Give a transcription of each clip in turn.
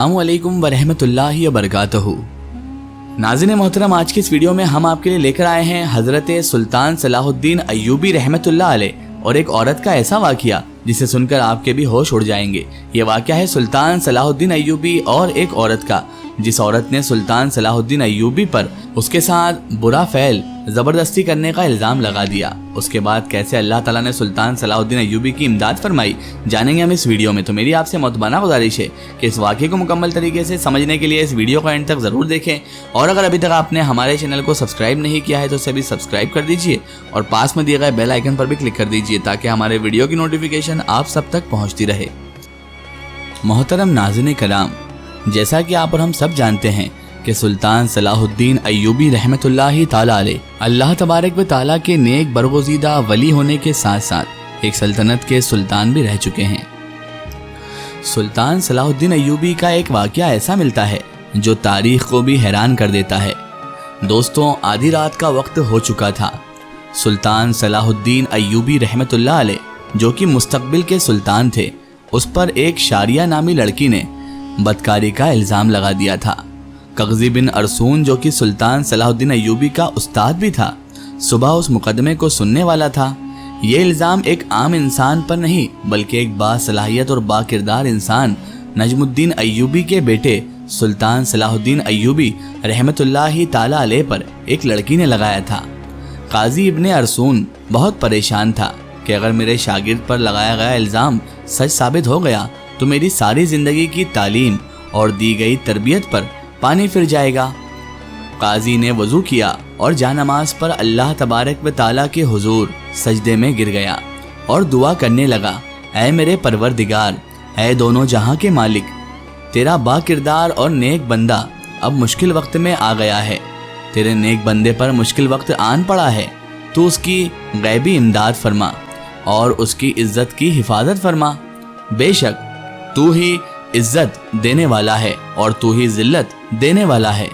अस्सलामुअलैकुम वरहमतुल्लाहि वबरकातुहू। नाज़रीन मोहतरम, आज की इस वीडियो में हम आपके लिए लेकर आए हैं हज़रत सुल्तान सलाहुद्दीन अय्यूबी रहमतुल्लाह अलैह और एक औरत का ऐसा वाक़या जिसे सुनकर आपके भी होश उड़ जाएंगे। ये वाक़या है सुल्तान सलाहुद्दीन अय्यूबी और एक औरत का, जिस औरत ने सुल्तान सलाहुद्दीन अय्यूबी पर उसके साथ बुरा फ़ैल ज़बरदस्ती करने का इल्ज़ाम लगा दिया। उसके बाद कैसे अल्लाह ताला ने सुल्तान सलाहुद्दीन अय्यूबी की इमदाद फरमाई, जानेंगे हम इस वीडियो में। तो मेरी आपसे मुतबाना गुजारिश है कि इस वाक़े को मुकम्मल तरीके से समझने के लिए इस वीडियो को एंड तक ज़रूर देखें, और अगर अभी तक आपने हमारे चैनल को सब्सक्राइब नहीं किया है तो उसे भी सब्सक्राइब कर दीजिए और पास में दिए गए बेल आइकन पर भी क्लिक कर दीजिए ताकि हमारे वीडियो की नोटिफिकेशन आप सब तक पहुँचती रहे। मोहतरम नाज़रीन कलाम, जैसा कि आप और हम सब जानते हैं कि सुल्तान सलाहुद्दीन अय्यूबी रहमतुल्लाहि ताला अलैह अल्लाह तबारक व ताला के नेक बरगुज़ीदा वली होने के साथ साथ एक सल्तनत के सुल्तान भी रह चुके हैं। सुल्तान सलाहुद्दीन अय्यूबी का एक वाक़या ऐसा मिलता है जो तारीख़ को भी हैरान कर देता है। दोस्तों, आधी रात का वक्त हो चुका था। सुल्तान सलाहुद्दीन अय्यूबी रहमतुल्लाह अलैह जो कि मुस्तक़बिल के सुल्तान थे, उस पर एक शारिया नामी लड़की ने बदकारी का इल्ज़ाम लगा दिया था। कग़ज़ी बिन अरसून जो कि सुल्तान सलाहुद्दीन अय्यूबी का उस्ताद भी था, सुबह उस मुकदमे को सुनने वाला था। ये इल्ज़ाम एक आम इंसान पर नहीं बल्कि एक बासलाहियत और बाकिरदार इंसान नजमुद्दीन अय्यूबी के बेटे सुल्तान सलाहुद्दीन अय्यूबी रहमतुल्लाहि ताला अलैह पर एक लड़की ने लगाया था। काज़ी इब्ने अरसून बहुत परेशान था कि अगर मेरे शागिर्द पर लगाया गया इल्ज़ाम सच साबित हो गया तो मेरी सारी ज़िंदगी की तालीम और दी गई तरबियत पर पानी फिर जाएगा। काजी ने वज़ू किया और जानमाज पर अल्लाह तबारक व ताला के हुजूर सजदे में गिर गया और दुआ करने लगा, ऐ मेरे परवरदिगार, ऐ दोनों जहां के मालिक, तेरा बाकिरदार और नेक बंदा अब मुश्किल वक्त में आ गया है। तेरे नेक बंदे पर मुश्किल वक्त आन पड़ा है, तू उसकी गैबी इमदाद फरमा और उसकी इज्जत की हिफाजत फरमा। बेशक तू ही इज्जत देने वाला है और तू ही जिल्लत देने वाला है।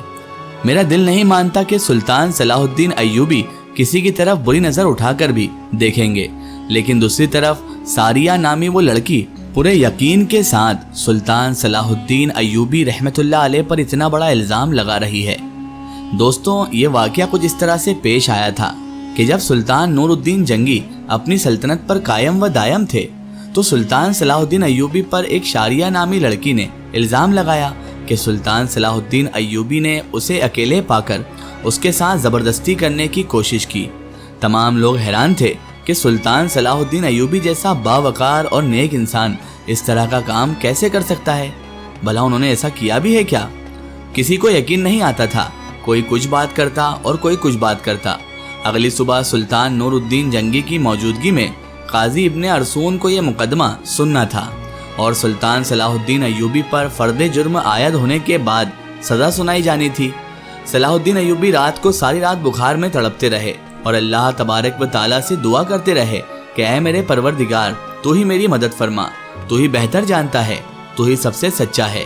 मेरा दिल नहीं मानता कि सुल्तान सलाहुद्दीन अय्यूबी किसी की तरफ बुरी नज़र उठाकर भी देखेंगे, लेकिन दूसरी तरफ सारिया नामी वो लड़की पूरे यकीन के साथ सुल्तान सलाहुद्दीन अय्यूबी रहमतुल्लाह अलैह पर इतना बड़ा इल्ज़ाम लगा रही है। दोस्तों, ये वाक़या कुछ इस तरह से पेश आया था कि जब सुल्तान नूरुद्दीन जंगी अपनी सल्तनत पर कायम व दायम थे तो सुल्तान सलाहुद्दीन अय्यूबी पर एक शारिया नामी लड़की ने इल्ज़ाम लगाया कि सुल्तान सलाहुद्दीन अय्यूबी ने उसे अकेले पाकर उसके साथ ज़बरदस्ती करने की कोशिश की। तमाम लोग हैरान थे कि सुल्तान सलाहुद्दीन अय्यूबी जैसा बावकार और नेक इंसान इस तरह का काम कैसे कर सकता है। भला उन्होंने ऐसा किया भी है क्या? किसी को यकीन नहीं आता था। कोई कुछ बात करता और कोई कुछ बात करता। अगली सुबह सुल्तान नूरुद्दीन जंगी की मौजूदगी में काजी इब्ने अरसून को यह मुकदमा सुनना था और सुल्तान सलाहुद्दीन अय्यूबी पर फर्दे जुर्म आयद होने के बाद सज़ा सुनाई जानी थी। सलाहुद्दीन अय्यूबी रात को सारी रात बुखार में तड़पते रहे और अल्लाह तबारक व ताला से दुआ करते रहे कि ऐ मेरे परवरदिगार, तू ही मेरी मदद फरमा, तू ही बेहतर जानता है, तू ही सबसे सच्चा है।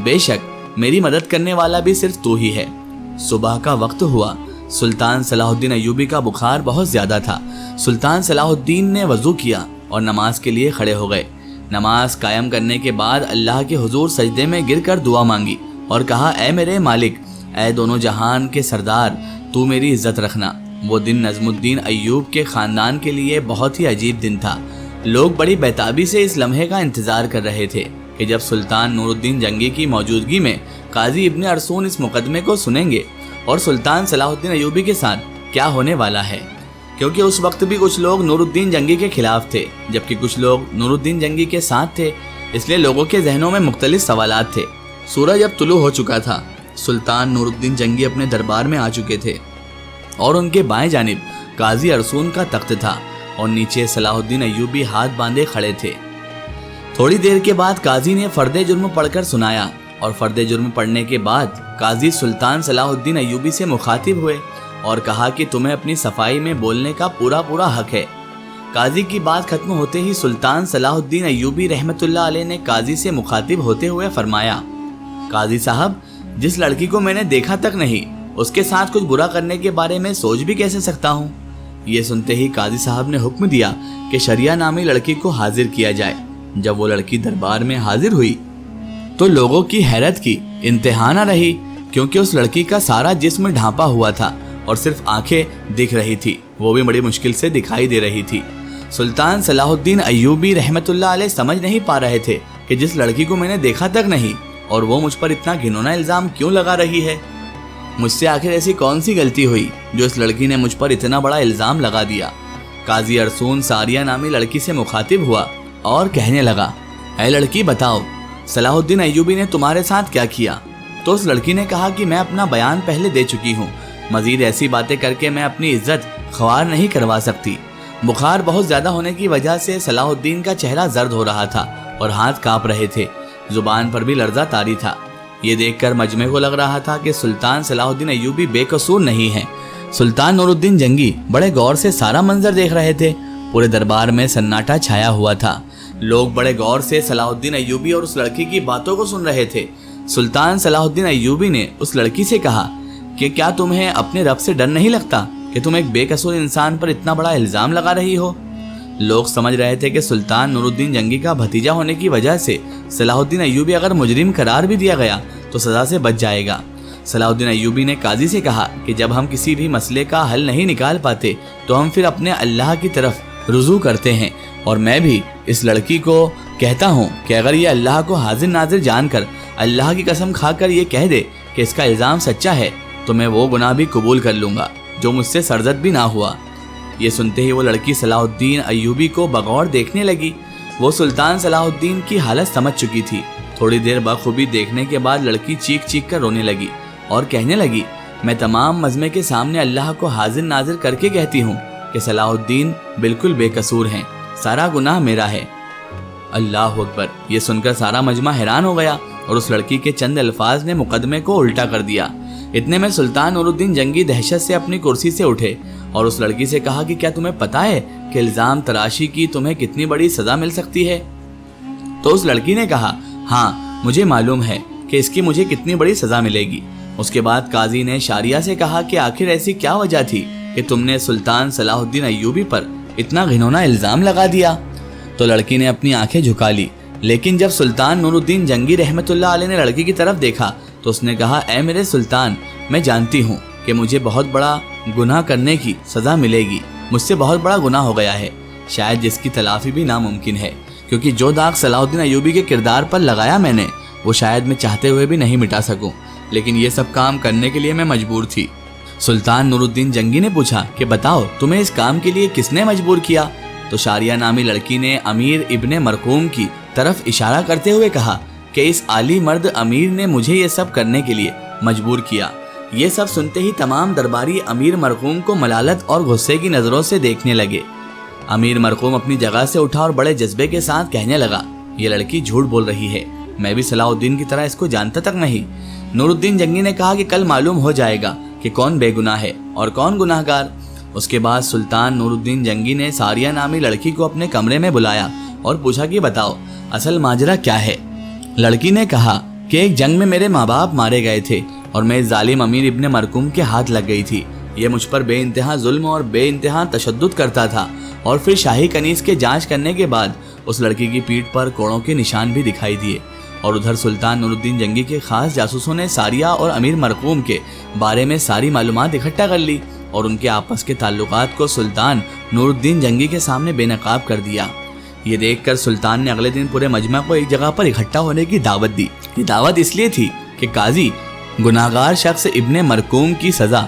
बेशक मेरी मदद करने वाला भी सिर्फ तू ही है। सुबह का वक्त हुआ। सुल्तान सलाहुद्दीन अय्यूबी का बुखार बहुत ज़्यादा था। सुल्तान सलाहुद्दीन ने वज़ू किया और नमाज के लिए खड़े हो गए। नमाज कायम करने के बाद अल्लाह के हुजूर सजदे में गिरकर दुआ मांगी और कहा, ऐ मेरे मालिक, ऐ दोनों जहान के सरदार, तू मेरी इज्जत रखना। वो दिन नजमुद्दीन अय्यूब के ख़ानदान के लिए बहुत ही अजीब दिन था। लोग बड़ी बेताबी से इस लम्हे का इंतज़ार कर रहे थे कि जब सुल्तान नूरुद्दीन जंगी की मौजूदगी में काजी इब्ने अरसून इस मुकदमे को सुनेंगे और सुल्तान सलाहुद्दीन अय्यूबी के साथ क्या होने वाला है, क्योंकि उस वक्त भी कुछ लोग नूरुद्दीन जंगी के खिलाफ थे जबकि कुछ लोग नूरुद्दीन जंगी के साथ थे। इसलिए लोगों के जहनों में मुख्तलिफ सवालात थे। सूरज अब तुलू हो चुका था। सुल्तान नूरुद्दीन जंगी अपने दरबार में आ चुके थे और उनके बाएं जानिब काजी अरसून का तख्त था और नीचे सलाहुद्दीन अय्यूबी हाथ बांधे खड़े थे। थोड़ी देर के बाद काजी ने फर्दे जुर्म पढ़कर सुनाया और फर्दे जुर्म पढ़ने के बाद काजी सुल्तान सलाहुद्दीन अय्यूबी से मुखातिब हुए और कहा कि तुम्हें अपनी सफाई में बोलने का पूरा हक है। काजी की बात खत्म होते ही सुल्तान सलाहुद्दीन अय्यूबी रहमतुल्लाह अलैह ने काजी से मुखातिब होते हुए फरमाया, काजी साहब, जिस लड़की को मैंने देखा तक नहीं उसके साथ कुछ बुरा करने के बारे में सोच भी कैसे सकता हूँ। ये सुनते ही काजी साहब ने हुक्म दिया कि शरिया नामी लड़की को हाजिर किया जाए। जब वो लड़की दरबार में हाजिर हुई तो लोगों की हैरत की इंतहा न रही, क्योंकि उस लड़की का सारा जिस्म ढांपा हुआ था और सिर्फ आंखें दिख रही थी, वो भी बड़ी मुश्किल से दिखाई दे रही थी। सुल्तान सलाहुद्दीन अय्यूबी रहमतुल्लाह अलैह समझ नहीं पा रहे थे कि जिस लड़की को मैंने देखा तक नहीं और वो मुझ पर इतना घिनौना इल्जाम क्यों लगा रही है। मुझसे आखिर ऐसी कौन सी गलती हुई जो इस लड़की ने मुझ पर इतना बड़ा इल्जाम लगा दिया। काजी अरसून सारिया नामी लड़की से मुखातिब हुआ और कहने लगा, ऐ लड़की बताओ, सलाहुद्दीन अय्यूबी ने तुम्हारे साथ क्या किया? तो उस लड़की ने कहा कि मैं अपना बयान पहले दे चुकी हूँ, मजीद ऐसी बातें करके मैं अपनी इज्जत ख्वार नहीं करवा सकती। बुखार बहुत ज्यादा होने की वजह से सलाहुद्दीन का चेहरा जर्द हो रहा था और हाथ कांप रहे थे, जुबान पर भी लर्जा तारी था। ये देखकर मजमे को लग रहा था कि सुल्तान सलाहुद्दीन अय्यूबी बेकसूर नहीं है। सुल्तान नूरुद्दीन जंगी बड़े गौर से सारा मंजर देख रहे थे। पूरे दरबार में सन्नाटा छाया हुआ था। लोग बड़े गौर से सलाहुद्दीन अय्यूबी और उस लड़की की बातों को सुन रहे थे। सुल्तान सलाहुद्दीन अय्यूबी ने उस लड़की से कहा कि क्या तुम्हें अपने रब से डर नहीं लगता कि तुम एक बेकसूर इंसान पर इतना बड़ा इल्जाम लगा रही हो? लोग समझ रहे थे कि सुल्तान नूरुद्दीन जंगी का भतीजा होने की वजह से सलाहुद्दीन अय्यूबी अगर मुजरिम करार भी दिया गया तो सजा से बच जाएगा। सलाहुद्दीन अय्यूबी ने काजी से कहा कि जब हम किसी भी मसले का हल नहीं निकाल पाते तो हम फिर अपने अल्लाह की तरफ रुजू करते हैं, और मैं भी इस लड़की को कहता हूँ कि अगर ये अल्लाह को हाजिर नाजिर जानकर अल्लाह की कसम खाकर ये कह दे कि इसका इल्ज़ाम सच्चा है तो मैं वो गुनाह भी कबूल कर लूँगा जो मुझसे सरजद भी ना हुआ। ये सुनते ही वो लड़की सलाहुद्दीन अय्यूबी को बगौर देखने लगी। वो सुल्तान सलाहुद्दीन की हालत समझ चुकी थी। थोड़ी देर बखूबी देखने के बाद लड़की चीख चीख कर रोने लगी और कहने लगी, मैं तमाम मजमे के सामने अल्लाह को हाजिर नाजिर करके कहती हूँ कि सलाहुद्दीन बिल्कुल बेकसूर हैं, सारा गुनाह मेरा है। अल्लाह अकबर। ये सुनकर सारा मजमा हैरान हो गया और उस लड़की के चंद अल्फाज ने मुकदमे को उल्टा कर दिया। इतने में सुल्तान नूरुद्दीन जंगी दहशत से अपनी कुर्सी से उठे और उस लड़की से कहा कि क्या तुम्हें पता है कि इल्जाम तराशी की तुम्हें कितनी बड़ी सजा मिल सकती है? तो उस लड़की ने कहा, हाँ मुझे मालूम है कि इसकी मुझे कितनी बड़ी सजा मिलेगी। उसके बाद काजी ने शारिया से कहा कि आखिर ऐसी क्या वजह थी कि तुमने सुल्तान सलाहुद्दीन अय्यूबी पर इतना घिनौना इल्जाम लगा दिया? तो लड़की ने अपनी आंखें झुका ली, लेकिन जब सुल्तान नूरुद्दीन जंगी रहमतुल्लाह अलैह ने लड़की की तरफ देखा तो उसने कहा, ऐ मेरे सुल्तान, मैं जानती हूँ कि मुझे बहुत बड़ा गुनाह करने की सज़ा मिलेगी। मुझसे बहुत बड़ा गुनाह हो गया है, शायद जिसकी तलाफी भी नामुमकिन है, क्योंकि जो दाग सलाहुद्दीन अय्यूबी के किरदार पर लगाया मैंने वो शायद मैं चाहते हुए भी नहीं मिटा सकूं, लेकिन ये सब काम करने के लिए मैं मजबूर थी। सुल्तान नूरुद्दीन जंगी ने पूछा कि बताओ तुम्हें इस काम के लिए किसने मजबूर किया? तो शारिया नामी लड़की ने अमीर इब्ने मरकूम की तरफ इशारा करते हुए कहा कि इस आली मर्द अमीर ने मुझे ये सब करने के लिए मजबूर किया। ये सब सुनते ही तमाम दरबारी अमीर मरकूम को मलालत और गुस्से की नज़रों से देखने लगे। अमीर मरकूम अपनी जगह से उठा और बड़े जज्बे के साथ कहने लगा, ये लड़की झूठ बोल रही है, मैं भी सलाहुद्दीन की तरह इसको जानता तक नहीं। नूरुद्दीन जंगी ने कहा कि कल मालूम हो जाएगा कि कौन बेगुनाह है और कौन गुनाहगार। उसके बाद सुल्तान नूरुद्दीन जंगी ने सारिया नामी लड़की को अपने कमरे में बुलाया और पूछा कि बताओ असल माजरा क्या है। लड़की ने कहा कि एक जंग में मेरे माँ बाप मारे गए थे और मैं जालिम अमीर इब्ने मरकूम के हाथ लग गई थी। ये मुझ पर बेइंतहा जुल्म और बेइंतहा तशद्दुद करता था, और फिर शाही कनीज के जांच करने के बाद उस लड़की की पीठ पर कोड़ों के निशान भी दिखाई दिए। और उधर सुल्तान नूरुद्दीन जंगी के खास जासूसों ने सारिया और अमीर मरकूम के बारे में सारी मालूमात इकट्ठा कर ली और उनके आपस के ताल्लुकात को सुल्तान नूरुद्दीन जंगी के सामने बेनकाब कर दिया। ये देखकर सुल्तान ने अगले दिन पूरे मजमा को एक जगह पर इकट्ठा होने की दावत दी। ये दावत इसलिए थी कि काजी गुनाहगार शख्स इब्ने मरकूम की सजा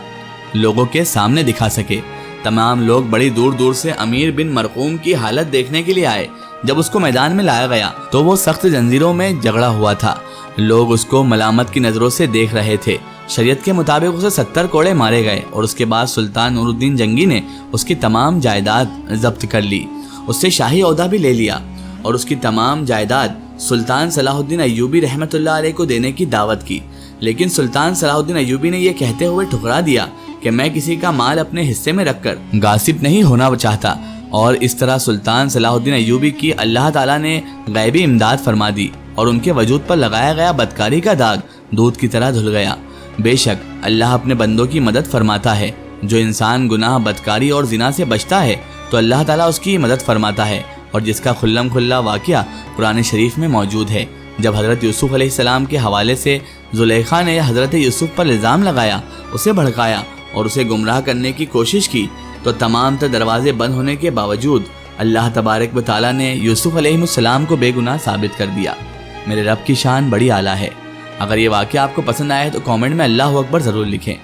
लोगों के सामने दिखा सके। तमाम लोग बड़ी दूर दूर से अमीर बिन मरकूम की हालत देखने के लिए आए। जब उसको मैदान में लाया गया तो वो सख्त जंजीरों में जकड़ा हुआ था। लोग उसको मलामत की नज़रों से देख रहे थे। शरीयत के मुताबिक उसे 70 कोड़े मारे गए और उसके बाद सुल्तान नूरुद्दीन जंगी ने उसकी तमाम जायदाद जब्त कर ली, उससे शाही ओहदा भी ले लिया और उसकी तमाम जायदाद सुल्तान सलाहुद्दीन अय्यूबी रहमतुल्लाह अलैह को देने की दावत की। लेकिन सुल्तान सलाहुद्दीन अय्यूबी ने यह कहते हुए ठुकरा दिया कि मैं किसी का माल अपने हिस्से में रखकर गासिब नहीं होना चाहता। और इस तरह सुल्तान सलाहुद्दीन अय्यूबी की अल्लाह ताला ने गैबी इमदाद फरमा दी और उनके वजूद पर लगाया गया बदकारी का दाग दूध की तरह धुल गया। बेशक अल्लाह अपने बंदों की मदद फरमाता है। जो इंसान गुनाह, बदकारी और जिना से बचता है तो अल्लाह ताला उसकी मदद फरमाता है, और जिसका खुल्लम खुल्ला वाक़या कुरान शरीफ में मौजूद है جب حضرت یوسف علیہ السلام کے حوالے سے زلیخا نے حضرت یوسف پر الزام لگایا، اسے بھڑکایا اور اسے گمراہ کرنے کی کوشش کی، تو تمام تر دروازے بند ہونے کے باوجود اللہ تبارک و تعالیٰ نے یوسف علیہ السلام کو بے گناہ ثابت کر دیا۔ میرے رب کی شان بڑی اعلیٰ ہے۔ اگر یہ واقعہ آپ کو پسند آئے تو کامنٹ میں اللہ اکبر ضرور لکھیں۔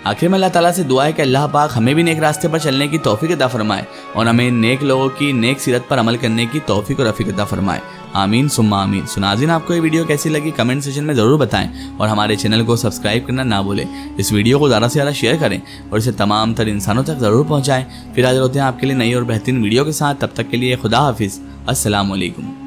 آخر میں اللہ تعالیٰ سے دعا ہے کہ اللہ پاک ہمیں بھی نیک راستے پر چلنے کی توفیق عطا فرمائے اور ہمیں نیک لوگوں کی نیک سیرت پر عمل کرنے کی توفیق اور رفیق عطا فرمائے، آمین ثم آمین۔ ناظرین، آپ کو یہ ویڈیو کیسی لگی کمنٹ سیکشن میں ضرور بتائیں اور ہمارے چینل کو سبسکرائب کرنا نہ بھولیں۔ اس ویڈیو کو زیادہ سے زیادہ شیئر کریں اور اسے تمام تر انسانوں تک ضرور پہنچائیں۔ پھر حاضر ہوتے ہیں آپ کے لیے نئی اور بہترین ویڈیو کے ساتھ، تب تک کے لیے خدا حافظ، السلام علیکم۔